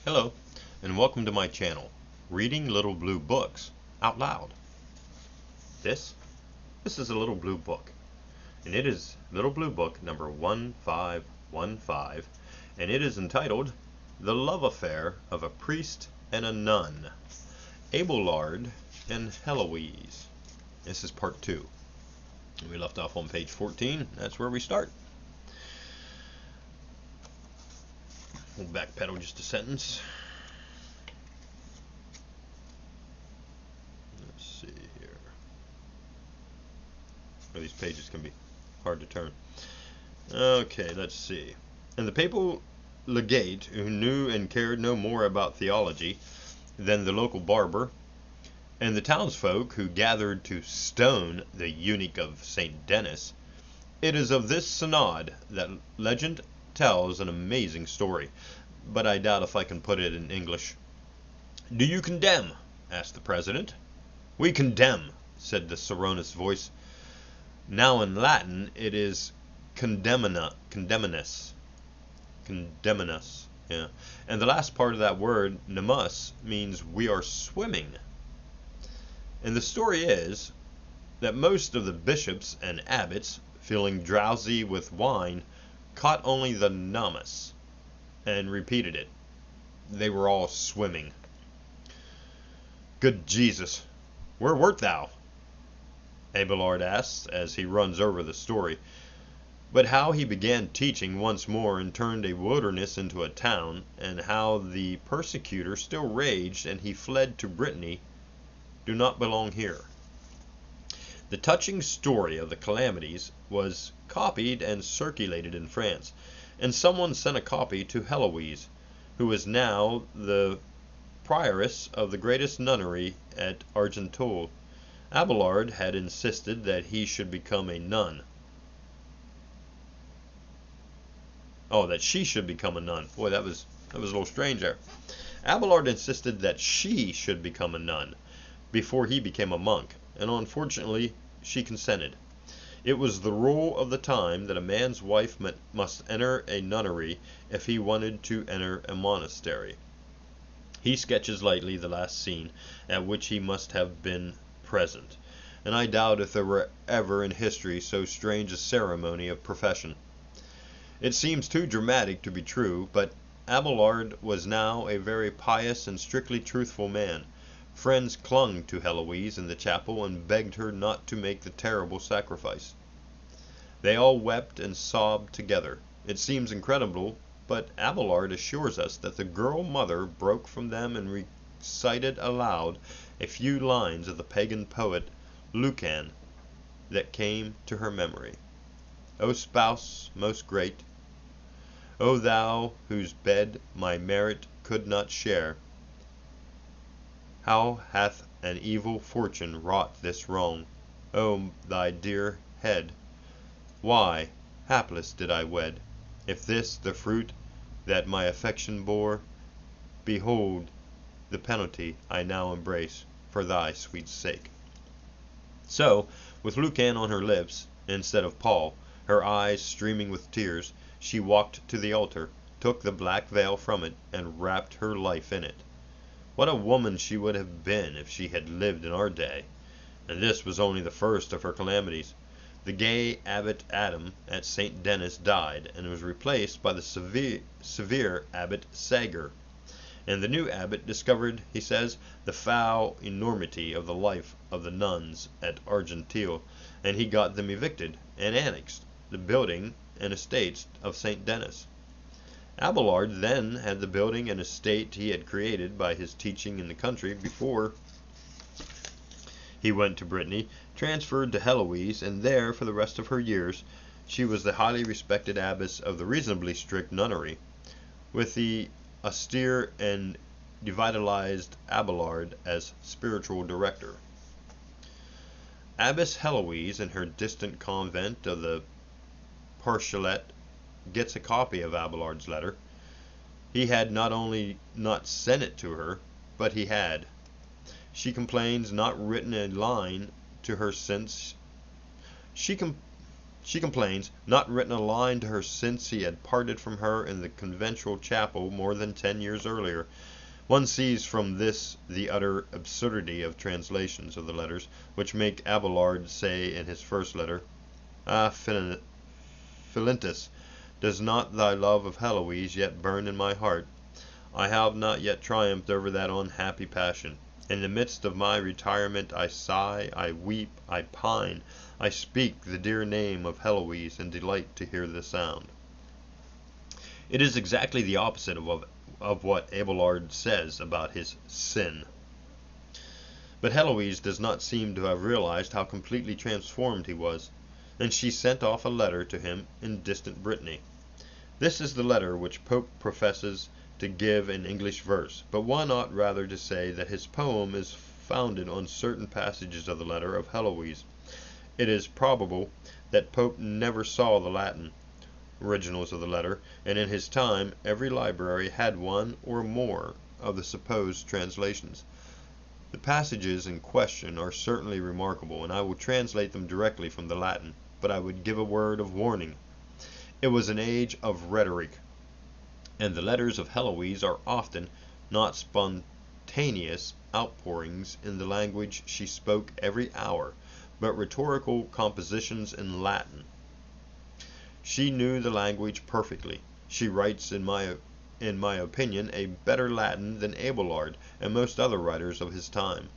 Hello, and welcome to my channel, Reading Little Blue Books Out Loud. This is a little blue book, and it is Little Blue Book number 1515, and it is entitled The Love Affair of a Priest and a Nun, Abelard and Heloise. This is part 2. We left off on page 14. That's where we start. We'll backpedal just a sentence. Let's see here. Oh, these pages can be hard to turn. Okay, let's see. And the papal legate, who knew and cared no more about theology than the local barber, and the townsfolk who gathered to stone the eunuch of St. Denis, it is of this synod that legend tells an amazing story, but I doubt if I can put it in English. "Do you condemn?" asked the president. "We condemn," said the sonorous voice. Now in Latin it is condemnus, yeah. And the last part of that word, nemus, means we are swimming. And the story is that most of the bishops and abbots, feeling drowsy with wine, caught only the namus and repeated it. They were all swimming. "Good Jesus, where wert thou?" Abelard asks as he runs over the story. But how he began teaching once more and turned a wilderness into a town, and how the persecutor still raged and he fled to Brittany, do not belong here. The touching story of the calamities was copied and circulated in France, and someone sent a copy to Heloise, who is now the prioress of the greatest nunnery at Argenteuil. Abelard had insisted that he should become a nun. Oh, that she should become a nun. Boy, that was a little strange there. Abelard insisted that she should become a nun before he became a monk, and unfortunately she consented. It was the rule of the time that a man's wife must enter a nunnery if he wanted to enter a monastery. He sketches lightly the last scene at which he must have been present, and I doubt if there were ever in history so strange a ceremony of profession. It seems too dramatic to be true, but Abelard was now a very pious and strictly truthful man. Friends clung to Heloise in the chapel and begged her not to make the terrible sacrifice. They all wept and sobbed together. It seems incredible, but Abelard assures us that the girl mother broke from them and recited aloud a few lines of the pagan poet Lucan that came to her memory. "O spouse most great, O thou whose bed my merit could not share, how hath an evil fortune wrought this wrong? O thy dear head, why, hapless did I wed? If this the fruit that my affection bore, behold the penalty I now embrace for thy sweet sake." So, with Lucan on her lips, instead of Paul, her eyes streaming with tears, she walked to the altar, took the black veil from it, and wrapped her life in it. What a woman she would have been if she had lived in our day! And this was only the first of her calamities. The gay Abbot Adam at St. Denis died, and was replaced by the severe Abbot Sager. And the new abbot discovered, he says, the foul enormity of the life of the nuns at Argenteuil, and he got them evicted, and annexed the building and estates of St. Denis. Abelard then had the building and estate he had created by his teaching in the country before he went to Brittany, transferred to Heloise, and there, for the rest of her years, she was the highly respected abbess of the reasonably strict nunnery, with the austere and devitalized Abelard as spiritual director. Abbess Heloise, in her distant convent of the Parchelet, gets a copy of Abelard's letter. He had not only not sent it to her, but he had. She complains not written a line to her since. She She complains, not written a line to her since he had parted from her in the conventual chapel more than 10 years earlier. One sees from this the utter absurdity of translations of the letters, which make Abelard say in his first letter, Ah, Philintus, does not thy love of Heloise yet burn in my heart? I have not yet triumphed over that unhappy passion. In the midst of my retirement I sigh, I weep, I pine, I speak the dear name of Heloise, and delight to hear the sound. It is exactly the opposite of what Abelard says about his sin. But Heloise does not seem to have realized how completely transformed he was, and she sent off a letter to him in distant Brittany. This is the letter which Pope professes to give in English verse, but one ought rather to say that his poem is founded on certain passages of the letter of Heloise. It is probable that Pope never saw the Latin originals of the letter, and in his time every library had one or more of the supposed translations. The passages in question are certainly remarkable, and I will translate them directly from the Latin, but I would give a word of warning. It was an age of rhetoric, and the letters of Heloise are often not spontaneous outpourings in the language she spoke every hour, but rhetorical compositions in Latin. She knew the language perfectly. She writes, in my opinion, a better Latin than Abelard and most other writers of his time.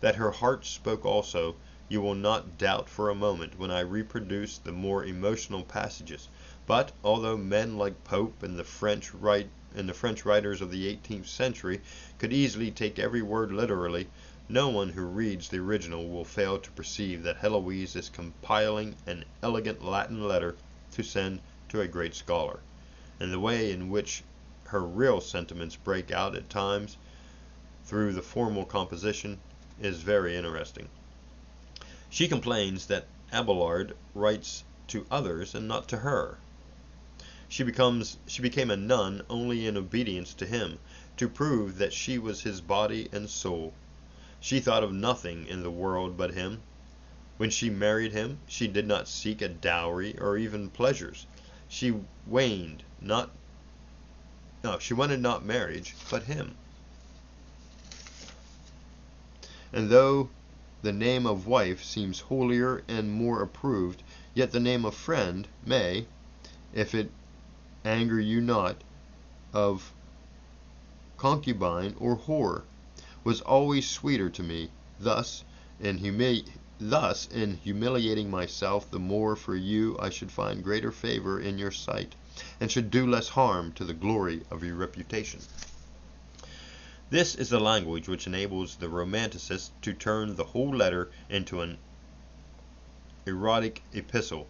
That her heart spoke also, you will not doubt for a moment when I reproduce the more emotional passages. But although men like Pope and the French writers of the 18th century could easily take every word literally, no one who reads the original will fail to perceive that Heloise is compiling an elegant Latin letter to send to a great scholar, and the way in which her real sentiments break out at times through the formal composition is very interesting. She complains that Abelard writes to others and not to her. She became a nun only in obedience to him, to prove that she was his body and soul. She thought of nothing in the world but him. When she married him, she did not seek a dowry or even pleasures. She wanted not marriage, but him. And though the name of wife seems holier and more approved, yet the name of friend may, if it anger you not, of concubine or whore, was always sweeter to me. Thus, in humiliating myself the more for you, I should find greater favor in your sight, and should do less harm to the glory of your reputation. This is the language which enables the romanticist to turn the whole letter into an erotic epistle.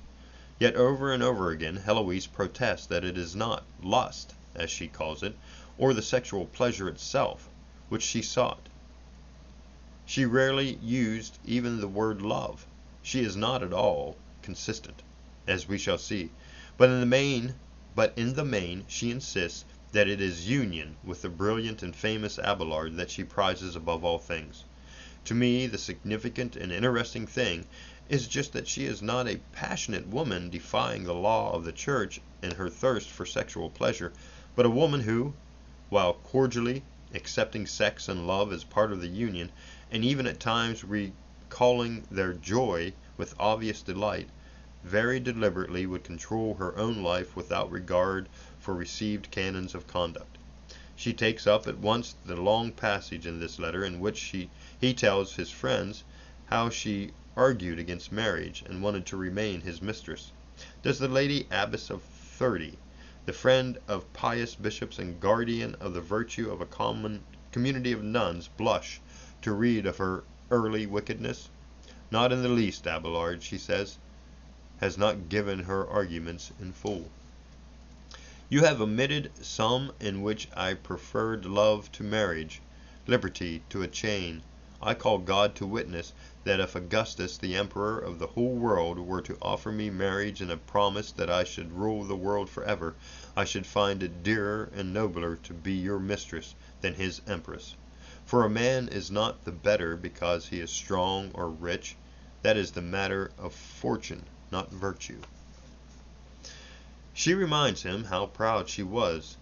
Yet over and over again Heloise protests that it is not lust, as she calls it, or the sexual pleasure itself, which she sought. She rarely used even the word love. She is not at all consistent, as we shall see. But in the main she insists that it is union with the brilliant and famous Abelard that she prizes above all things. To me, the significant and interesting thing is just that she is not a passionate woman defying the law of the church in her thirst for sexual pleasure, but a woman who, while cordially accepting sex and love as part of the union, and even at times recalling their joy with obvious delight, very deliberately would control her own life without regard for received canons of conduct. She takes up at once the long passage in this letter in which he tells his friends how she argued against marriage and wanted to remain his mistress. Does the lady abbess of 30, the friend of pious bishops and guardian of the virtue of a community of nuns, blush to read of her early wickedness? Not in the least. Abelard, she says, has not given her arguments in full. You have omitted some in which I preferred love to marriage, liberty to a chain. I call God to witness that if Augustus, the emperor of the whole world, were to offer me marriage and a promise that I should rule the world forever, I should find it dearer and nobler to be your mistress than his empress. For a man is not the better because he is strong or rich. That is the matter of fortune. not virtue. She reminds him how proud she was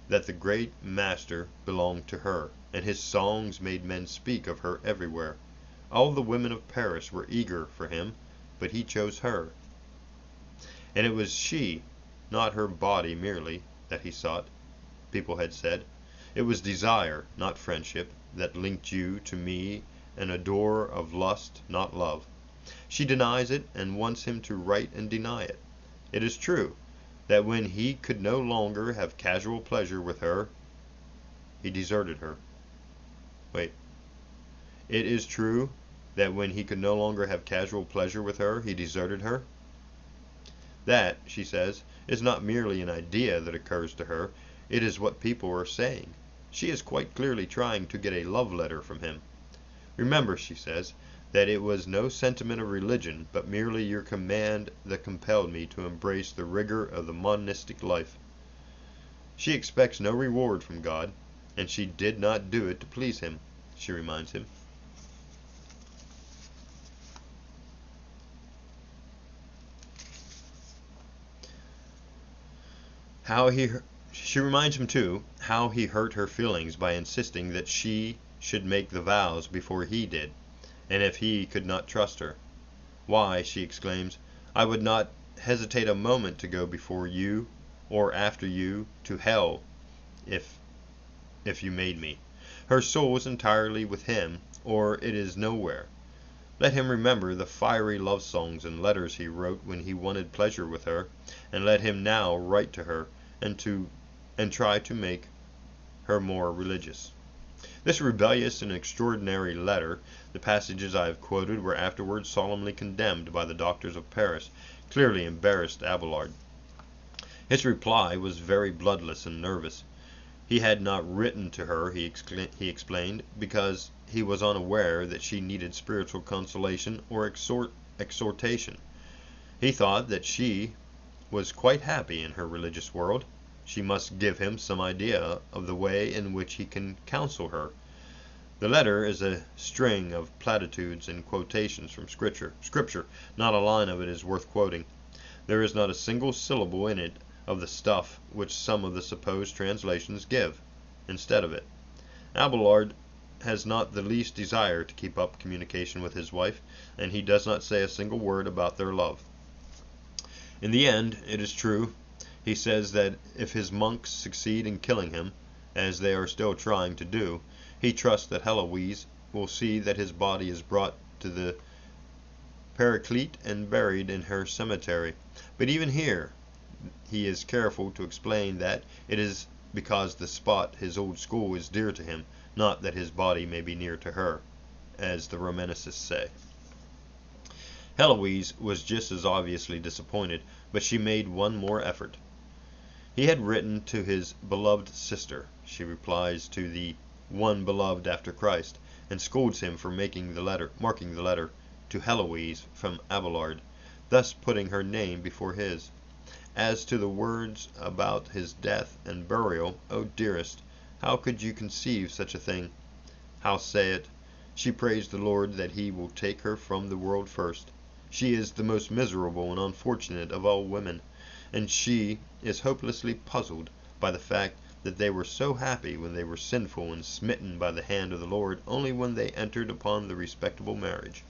that the great master belonged to her, and his songs made men speak of her everywhere. All the women of Paris were eager for him, but he chose her. And it was she, not her body merely, that he sought, people had said. It was desire, not friendship, that linked you to me, and a door of lust, not love. She denies it, and wants him to write and deny it. It is true that when he could no longer have casual pleasure with her, he deserted her. Wait. It is true that when he could no longer have casual pleasure with her, he deserted her? That, she says, is not merely an idea that occurs to her, it is what people are saying. She is quite clearly trying to get a love letter from him. Remember, she says, that it was no sentiment of religion, but merely your command that compelled me to embrace the rigor of the monistic life. She expects no reward from God, and she did not do it to please him, she reminds him. She reminds him, too, how he hurt her feelings by insisting that she should make the vows before he did, and if he could not trust her. Why, she exclaims, I would not hesitate a moment to go before you, or after you, to hell, if you made me. Her soul is entirely with him, or it is nowhere. Let him remember the fiery love songs and letters he wrote when he wanted pleasure with her, and let him now write to her, and try to make her more religious. This rebellious and extraordinary letter, the passages I have quoted, were afterwards solemnly condemned by the doctors of Paris, clearly embarrassed Abelard. His reply was very bloodless and nervous. He had not written to her, he explained, because he was unaware that she needed spiritual consolation or exhortation. He thought that she was quite happy in her religious world. She must give him some idea of the way in which he can counsel her. The letter is a string of platitudes and quotations from Scripture. Not a line of it is worth quoting. There is not a single syllable in it of the stuff which some of the supposed translations give instead of it. Abelard has not the least desire to keep up communication with his wife, and he does not say a single word about their love. In the end, it is true, he says that if his monks succeed in killing him, as they are still trying to do, he trusts that Heloise will see that his body is brought to the Paraclete and buried in her cemetery. But even here, he is careful to explain that it is because the spot, his old school, is dear to him, not that his body may be near to her, as the Romanticists say. Heloise was just as obviously disappointed, but she made one more effort. He had written to his beloved sister, she replies to the one beloved after Christ, and scolds him for marking the letter to Heloise from Abelard, thus putting her name before his. As to the words about his death and burial, oh dearest, how could you conceive such a thing? How say it? She prays the Lord that he will take her from the world first. She is the most miserable and unfortunate of all women, and she is hopelessly puzzled by the fact that they were so happy when they were sinful and smitten by the hand of the Lord only when they entered upon the respectable marriage.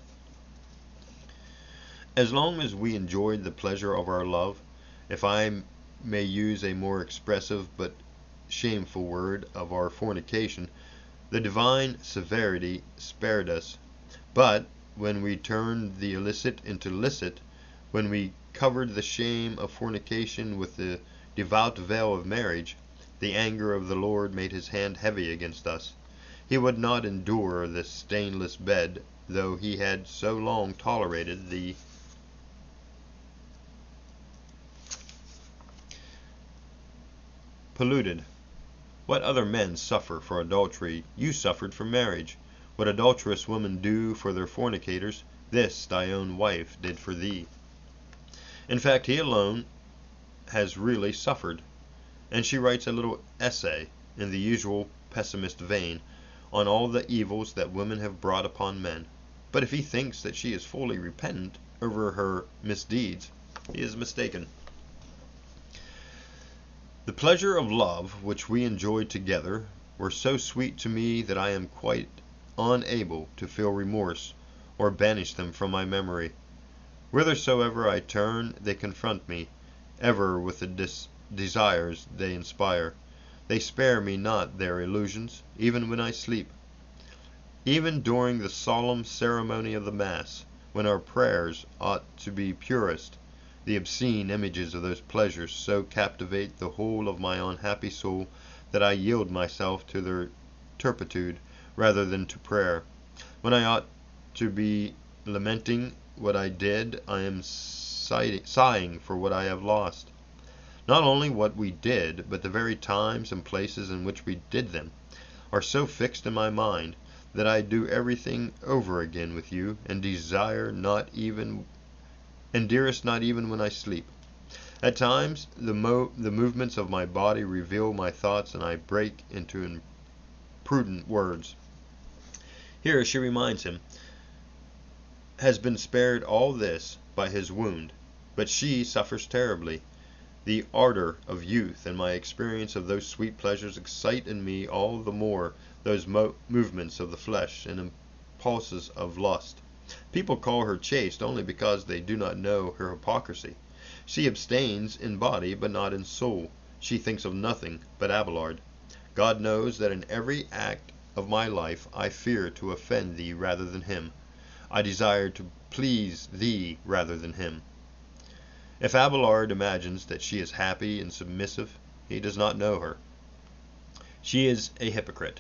As long as we enjoyed the pleasure of our love, if I may use a more expressive but shameful word, of our fornication, the divine severity spared us. But when we turned the illicit into licit, when we covered the shame of fornication with the devout veil of marriage, the anger of the Lord made his hand heavy against us. He would not endure this stainless bed, though he had so long tolerated the polluted. What other men suffer for adultery, you suffered for marriage. What adulterous women do for their fornicators, this thy own wife did for thee. In fact, he alone has really suffered. And she writes a little essay, in the usual pessimist vein, on all the evils that women have brought upon men. But if he thinks that she is fully repentant over her misdeeds, he is mistaken. The pleasure of love which we enjoyed together were so sweet to me that I am quite unable to feel remorse or banish them from my memory. Whithersoever I turn, they confront me, ever with the desires they inspire. They spare me not their illusions, even when I sleep. Even during the solemn ceremony of the Mass, when our prayers ought to be purest, the obscene images of those pleasures so captivate the whole of my unhappy soul that I yield myself to their turpitude rather than to prayer. When I ought to be lamenting what I did, I am sighing for what I have lost. Not only what we did, but the very times and places in which we did them, are so fixed in my mind that I do everything over again with you, and dearest not even when I sleep. At times the movements of my body reveal my thoughts, and I break into imprudent words. Here she reminds him, has been spared all this by his wound, but she suffers terribly. The ardor of youth and my experience of those sweet pleasures excite in me all the more those movements of the flesh and impulses of lust. People call her chaste only because they do not know her hypocrisy. She abstains in body, but not in soul. She thinks of nothing but Abelard. God knows that in every act of my life I fear to offend thee rather than him. I desire to please thee rather than him. If Abelard imagines that she is happy and submissive, he does not know her. She is a hypocrite.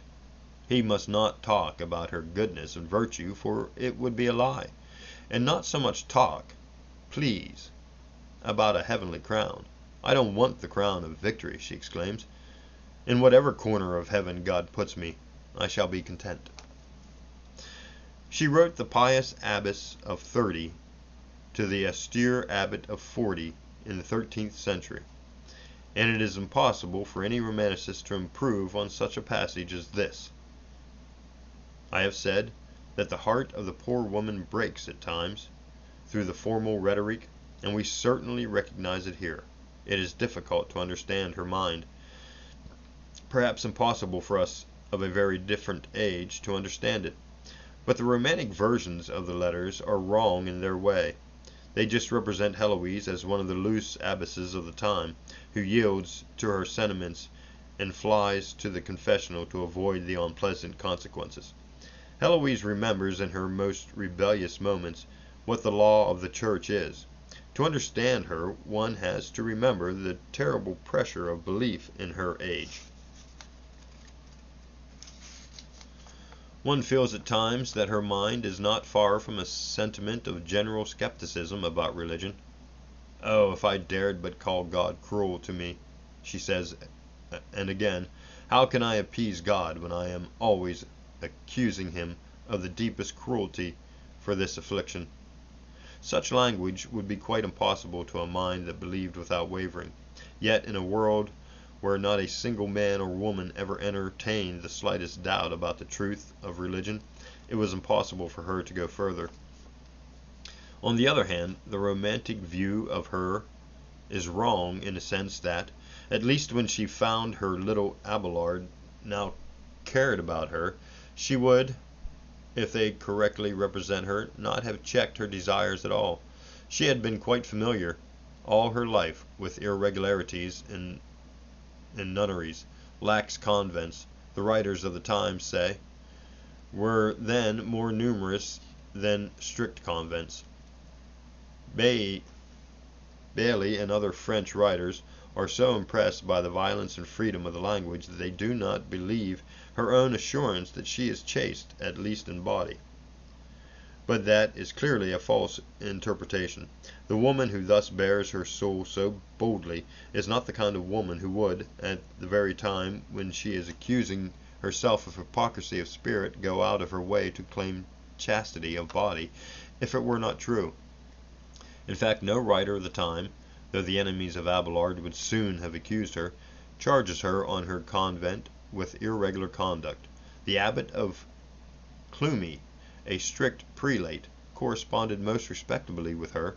He must not talk about her goodness and virtue, for it would be a lie. And not so much talk, please, about a heavenly crown. I don't want the crown of victory, she exclaims. In whatever corner of heaven God puts me, I shall be content. She wrote the pious abbess of 30 to the austere abbot of 40 in the 13th century, and it is impossible for any romanticist to improve on such a passage as this. I have said that the heart of the poor woman breaks at times through the formal rhetoric, and we certainly recognize it here. It is difficult to understand her mind, perhaps impossible for us of a very different age to understand it. But the romantic versions of the letters are wrong in their way. They just represent Heloise as one of the loose abbesses of the time, who yields to her sentiments and flies to the confessional to avoid the unpleasant consequences. Heloise remembers in her most rebellious moments what the law of the Church is. To understand her, one has to remember the terrible pressure of belief in her age. One feels at times that her mind is not far from a sentiment of general skepticism about religion. Oh, if I dared but call God cruel to me, she says, and again, how can I appease God when I am always accusing him of the deepest cruelty for this affliction? Such language would be quite impossible to a mind that believed without wavering. Yet in a world where not a single man or woman ever entertained the slightest doubt about the truth of religion, it was impossible for her to go further. On the other hand, the romantic view of her is wrong in the sense that, at least when she found her little Abelard now cared about her, she would, if they correctly represent her, not have checked her desires at all. She had been quite familiar all her life with irregularities in nunneries, lax convents. The writers of the time say, were then more numerous than strict convents. Bailly and other French writers are so impressed by the violence and freedom of the language that they do not believe her own assurance that she is chaste, at least in body. But that is clearly a false interpretation. The woman who thus bears her soul so boldly is not the kind of woman who would, at the very time when she is accusing herself of hypocrisy of spirit, go out of her way to claim chastity of body, if it were not true. In fact, no writer of the time, though the enemies of Abelard would soon have accused her, charges her on her convent with irregular conduct. The abbot of Cluny a strict prelate, corresponded most respectably with her,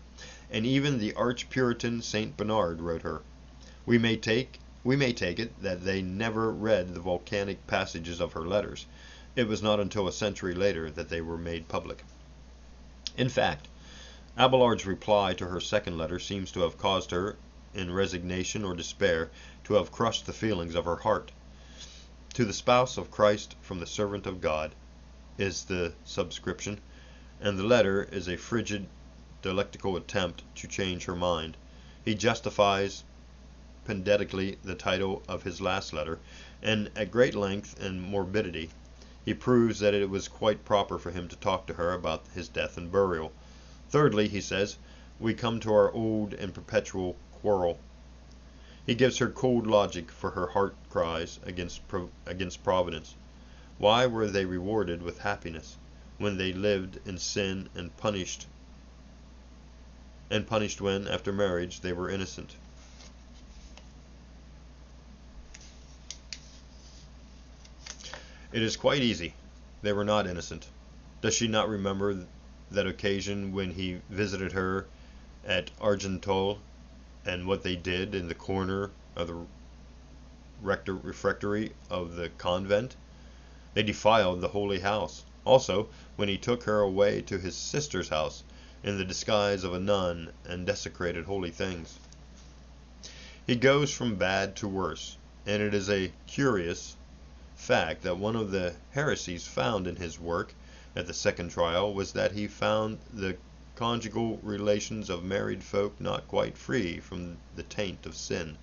and even the arch-Puritan St. Bernard wrote her. We may take it that they never read the volcanic passages of her letters. It was not until a century later that they were made public. In fact, Abelard's reply to her second letter seems to have caused her, in resignation or despair, to have crushed the feelings of her heart. To the spouse of Christ from the servant of God is the subscription, and the letter is a frigid, dialectical attempt to change her mind. He justifies pedantically the title of his last letter, and at great length and morbidity he proves that it was quite proper for him to talk to her about his death and burial. Thirdly, he says, we come to our old and perpetual quarrel. He gives her cold logic for her heart cries against Providence. Why were they rewarded with happiness when they lived in sin and punished when, after marriage, they were innocent? It is quite easy. They were not innocent. Does she not remember that occasion when he visited her at Argenteuil, and what they did in the corner of the refectory of the convent? They defiled the holy house. Also, when he took her away to his sister's house in the disguise of a nun and desecrated holy things. He goes from bad to worse, and it is a curious fact that one of the heresies found in his work at the second trial was that he found the conjugal relations of married folk not quite free from the taint of sin.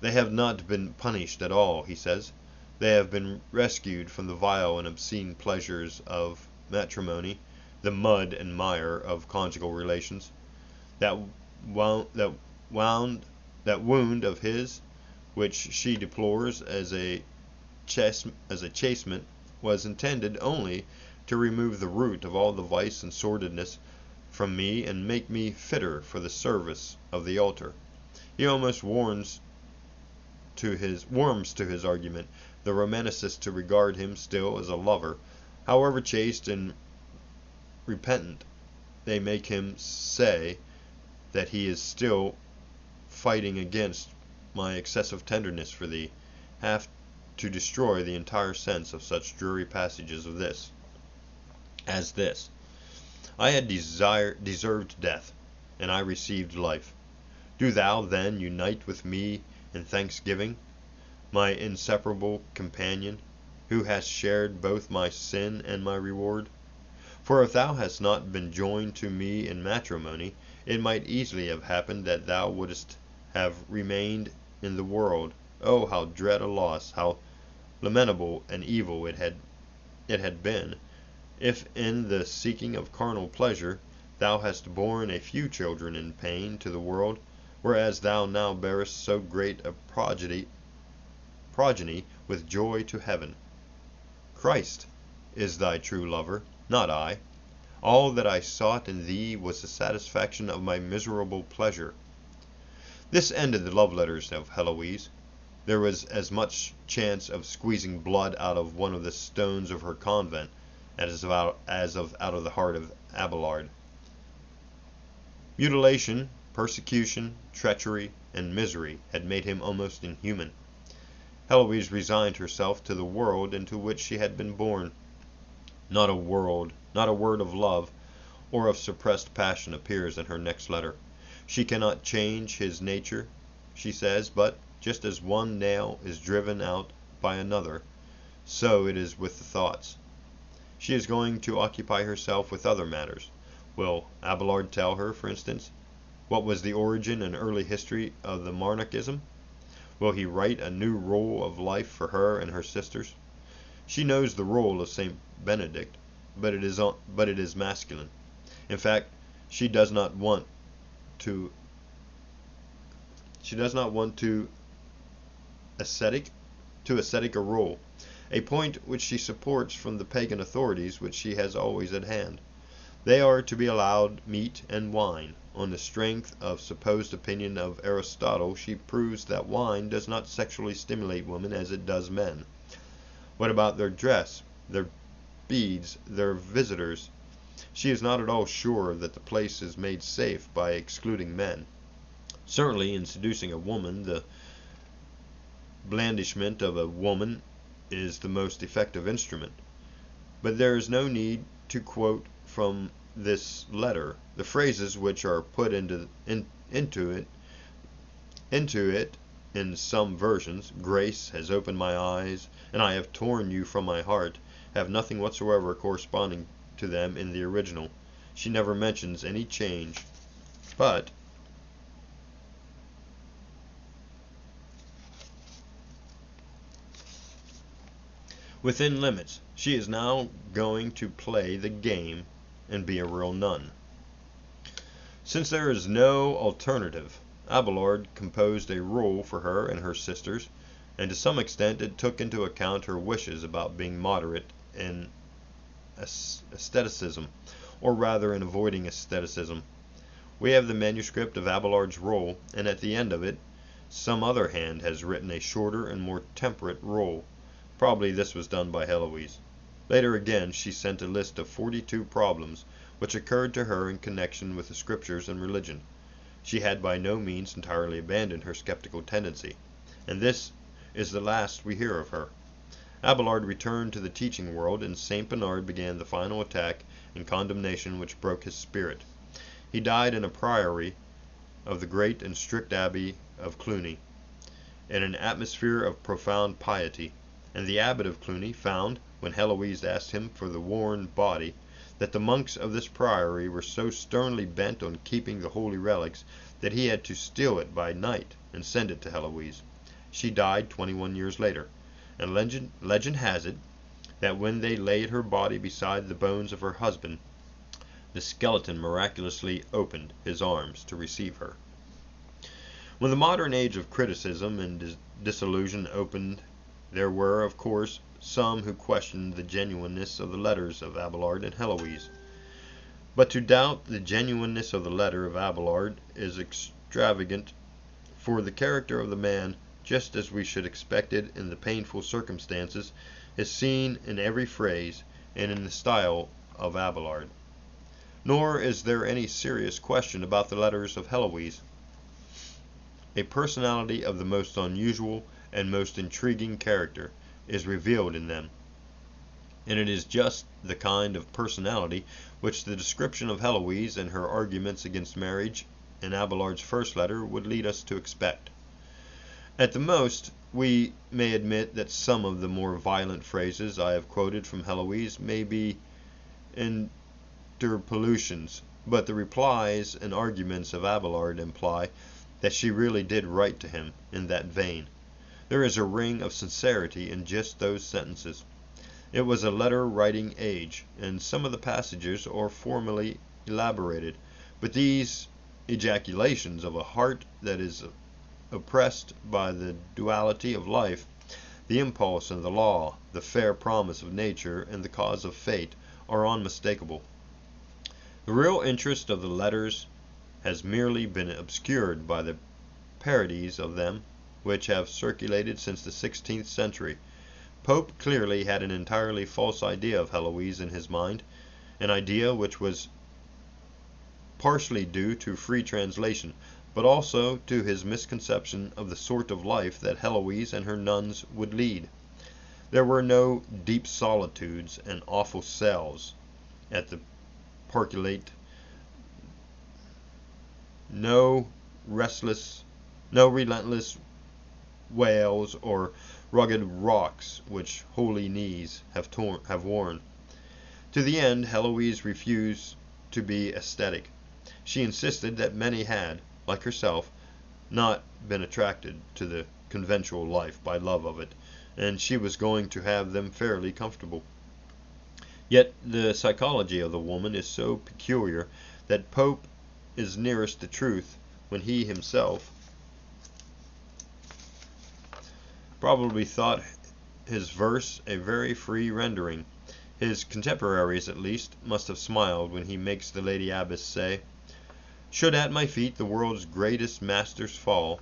They have not been punished at all, he says. They have been rescued from the vile and obscene pleasures of matrimony, the mud and mire of conjugal relations. That wound of his, which she deplores as a chastisement, was intended only to remove the root of all the vice and sordidness from me and make me fitter for the service of the altar. He almost warms to his argument the romancist to regard him still as a lover, however chaste and repentant. They make him say that he is still fighting against my excessive tenderness for thee, have to destroy the entire sense of such dreary passages as this. I had deserved death, and I received life. Do thou then unite with me in thanksgiving, my inseparable companion, who hast shared both my sin and my reward. For if thou hadst not been joined to me in matrimony, it might easily have happened that thou wouldst have remained in the world. Oh, how dread a loss, how lamentable and evil it had been, if in the seeking of carnal pleasure thou hast borne a few children in pain to the world, whereas thou now bearest so great a progeny with joy to heaven. Christ is thy true lover, not I. All that I sought in thee was the satisfaction of my miserable pleasure. This ended the love letters of Heloise. There was as much chance of squeezing blood out of one of the stones of her convent as out of the heart of Abelard. Mutilation, persecution, treachery, and misery had made him almost inhuman. Heloise resigned herself to the world into which she had been born. Not a word of love or of suppressed passion appears in her next letter. She cannot change his nature, she says, but just as one nail is driven out by another, so it is with the thoughts. She is going to occupy herself with other matters. Will Abelard tell her, for instance, what was the origin and early history of the monarchism? Will he write a new rule of life for her and her sisters? She knows the rule of Saint Benedict, but it is masculine. In fact, she does not want to ascetic a rule, a point which she supports from the pagan authorities which she has always at hand. They are to be allowed meat and wine. On the strength of supposed opinion of Aristotle, she proves that wine does not sexually stimulate women as it does men. What about their dress, their speeds their visitors. She is not at all sure that the place is made safe by excluding men. Certainly, in seducing a woman, the blandishment of a woman is the most effective instrument. But there is no need to quote from this letter the phrases which are put into it in some versions. Grace has opened my eyes, and I have torn you from my heart, have nothing whatsoever corresponding to them in the original. She never mentions any change, but within limits. She is now going to play the game and be a real nun. Since there is no alternative, Abelard composed a rule for her and her sisters, and to some extent it took into account her wishes about being moderate in asceticism, or rather in avoiding asceticism. We have the manuscript of Abelard's rule, and at the end of it some other hand has written a shorter and more temperate rule. Probably this was done by Heloise. Later again she sent a list of 42 problems which occurred to her in connection with the Scriptures and religion. She had by no means entirely abandoned her skeptical tendency, and this is the last we hear of her. Abelard returned to the teaching world, and St. Bernard began the final attack and condemnation which broke his spirit. He died in a priory of the great and strict abbey of Cluny, in an atmosphere of profound piety, and the abbot of Cluny found, when Heloise asked him for the worn body, that the monks of this priory were so sternly bent on keeping the holy relics that he had to steal it by night and send it to Heloise. She died 21 years later, and legend has it that when they laid her body beside the bones of her husband, the skeleton miraculously opened his arms to receive her. When the modern age of criticism and disillusion opened, there were, of course, some who questioned the genuineness of the letters of Abelard and Heloise. But to doubt the genuineness of the letter of Abelard is extravagant, for the character of the man, just as we should expect it in the painful circumstances, is seen in every phrase and in the style of Abelard. Nor is there any serious question about the letters of Heloise. A personality of the most unusual and most intriguing character is revealed in them, and it is just the kind of personality which the description of Heloise and her arguments against marriage in Abelard's first letter would lead us to expect. At the most, we may admit that some of the more violent phrases I have quoted from Heloise may be interpolations, but the replies and arguments of Abelard imply that she really did write to him in that vein. There is a ring of sincerity in just those sentences. It was a letter-writing age, and some of the passages are formally elaborated, but these ejaculations of a heart that is oppressed by the duality of life, the impulse and the law, the fair promise of nature and the cause of fate, are unmistakable. The real interest of the letters has merely been obscured by the parodies of them which have circulated since the 16th century. Pope clearly had an entirely false idea of Heloise in his mind, an idea which was partially due to free translation, but also to his misconception of the sort of life that Heloise and her nuns would lead. There were no deep solitudes and awful cells at the Porculate, no relentless whales or rugged rocks which holy knees have worn. To the end, Heloise refused to be ascetic. She insisted that many had, like herself, not been attracted to the conventual life by love of it, and she was going to have them fairly comfortable. Yet the psychology of the woman is so peculiar that Pope is nearest the truth when he himself probably thought his verse a very free rendering. His contemporaries, at least, must have smiled when he makes the Lady Abbess say, "Should at my feet the world's greatest masters fall,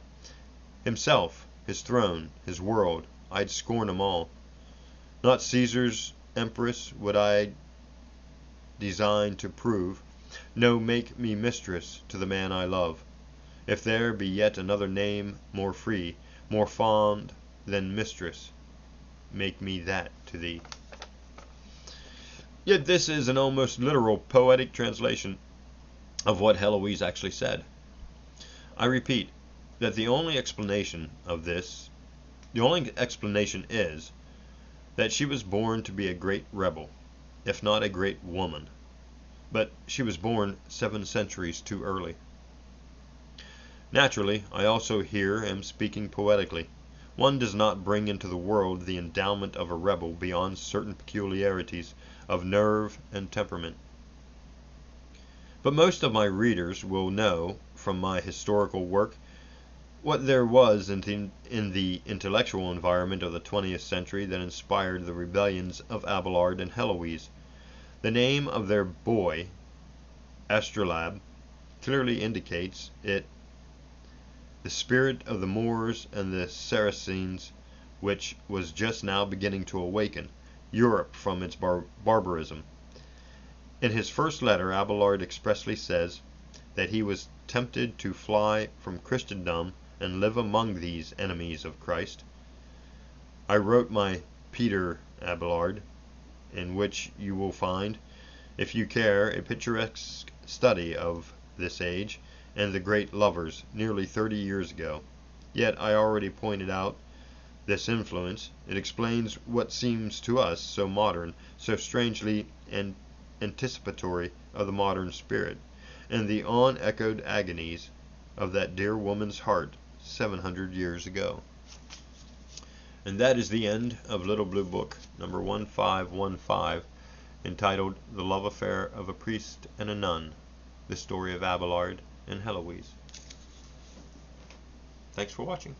himself, his throne, his world, I'd scorn 'em all. Not Caesar's empress would I design to prove, no, make me mistress to the man I love. If there be yet another name more free, more fond than mistress, make me that to thee. Yet this is an almost literal poetic translation of what Heloise actually said. I repeat that the only explanation is that she was born to be a great rebel, if not a great woman, but she was born 7 centuries too early. Naturally, I also here am speaking poetically. One does not bring into the world the endowment of a rebel beyond certain peculiarities of nerve and temperament. But most of my readers will know from my historical work what there was in the intellectual environment of the 20th century that inspired the rebellions of Abelard and Heloise. The name of their boy, Astrolabe, clearly indicates it. The spirit of the Moors and the Saracens, which was just now beginning to awaken Europe from its barbarism. In his first letter, Abelard expressly says that he was tempted to fly from Christendom and live among these enemies of Christ. I wrote my Peter Abelard, in which you will find, if you care, a picturesque study of this age and the great lovers nearly 30 years ago. Yet I already pointed out this influence. It explains what seems to us so modern, so strangely anticipatory of the modern spirit, and the unechoed agonies of that dear woman's heart 700 years ago. And that is the end of Little Blue Book number 1515, entitled The Love Affair of a Priest and a Nun, the story of Abelard and Heloise. Thanks for watching.